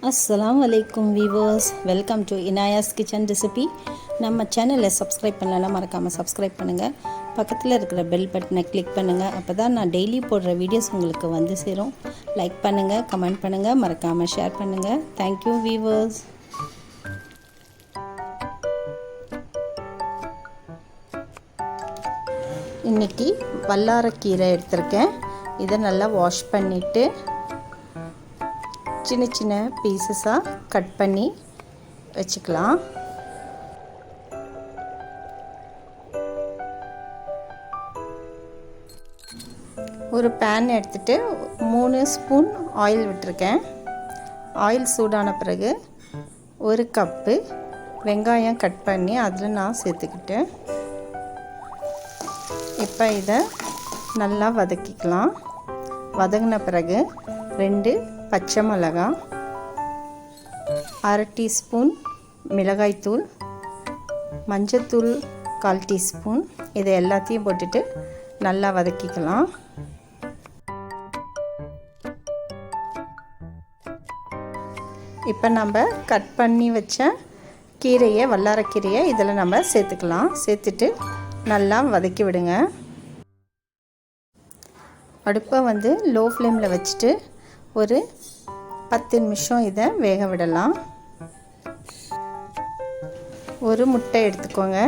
அஸ்ஸலாமு அலைக்கும் viewers, welcome to Inaya's kitchen recipe. நம்ம சேனலில் சப்ஸ்கிரைப் பண்ணலாம், மறக்காமல் சப்ஸ்கிரைப் பண்ணுங்கள். பக்கத்தில் இருக்கிற பெல் பட்டனை கிளிக் பண்ணுங்கள். அப்போ தான் நான் டெய்லி போடுற வீடியோஸ் உங்களுக்கு வந்து சேரும். லைக் பண்ணுங்கள், கமெண்ட் பண்ணுங்கள், மறக்காமல் ஷேர் பண்ணுங்கள். Thank you viewers. இன்றைக்கி வல்லாரக்கீரை எடுத்திருக்கேன். இதை நல்லா வாஷ் பண்ணிவிட்டு சின்ன சின்ன பீசஸாக கட் பண்ணி வச்சுக்கலாம். ஒரு பேன் எடுத்துகிட்டு 3 ஸ்பூன் ஆயில் விட்டுருக்கேன். ஆயில் சூடான பிறகு 1 கப்பு வெங்காயம் கட் பண்ணி அதில் நான் சேர்த்துக்கிட்டேன். இப்போ இதை நல்லா வதக்கிக்கலாம். வதங்கின பிறகு 2 பச்சை மிளகாய், 1/2 டீஸ்பூன் மிளகாய்த்தூள், மஞ்சத்தூள் 1/4 டீஸ்பூன், இதை எல்லாத்தையும் போட்டுட்டு நல்லா வதக்கிக்கலாம். இப்போ நம்ம கட் பண்ணி வச்ச கீரையை, வல்லாரக்கீரையை இதில் நம்ம சேர்த்துக்கலாம். சேர்த்துட்டு நல்லா வதக்கி விடுங்க. அடுப்பை லோ ஃப்ளேமில் வச்சுட்டு ஒரு 10 நிமிஷம் இதை வேக விடலாம். ஒரு முட்டை எடுத்துக்கோங்க.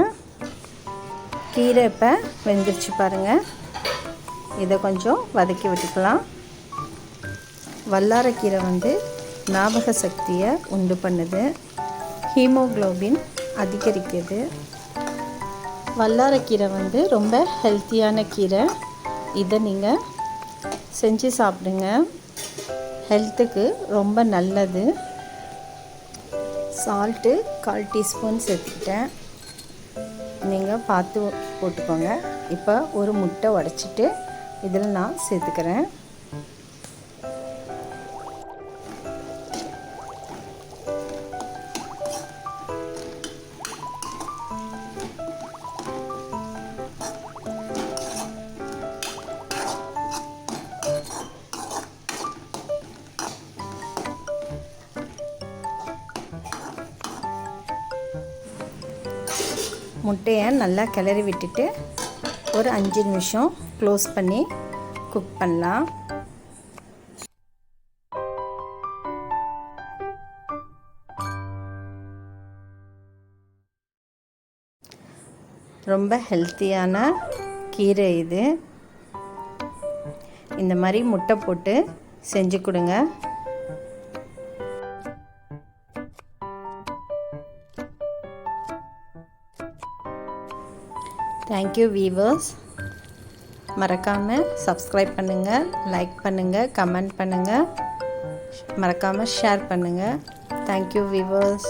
கீரை இப்போ வெந்துருச்சு பாருங்கள். இதை கொஞ்சம் வதக்கி விட்டுக்கலாம். வல்லாரக்கீரை ஞாபக சக்தியை உண்டு பண்ணுது, ஹீமோக்ளோபின் அதிகரிக்குது. வல்லாரக்கீரை ரொம்ப ஹெல்த்தியான கீரை. இதை நீங்கள் செஞ்சு சாப்பிடுங்க, ஹெல்த்துக்கு ரொம்ப நல்லது. சால்ட்டு 1/4 டீஸ்பூன் சேர்த்துக்கிட்டேன், நீங்கள் பார்த்து போட்டுக்கோங்க. இப்போ ஒரு முட்டை உடைச்சிட்டு இதில் நான் சேர்த்துக்கிறேன். முட்டையை நல்லா கிளறி விட்டுட்டு ஒரு 5 நிமிஷம் க்ளோஸ் பண்ணி குக் பண்ணலாம். ரொம்ப ஹெல்த்தியான கீரை இது. இந்த மாதிரி முட்டை போட்டு செஞ்சு கொடுங்க. Thank you viewers. மறக்காமல் சப்ஸ்கிரைப் பண்ணுங்கள், லைக் பண்ணுங்கள், கமெண்ட் பண்ணுங்கள், மறக்காமல் ஷேர் பண்ணுங்கள். Thank you viewers.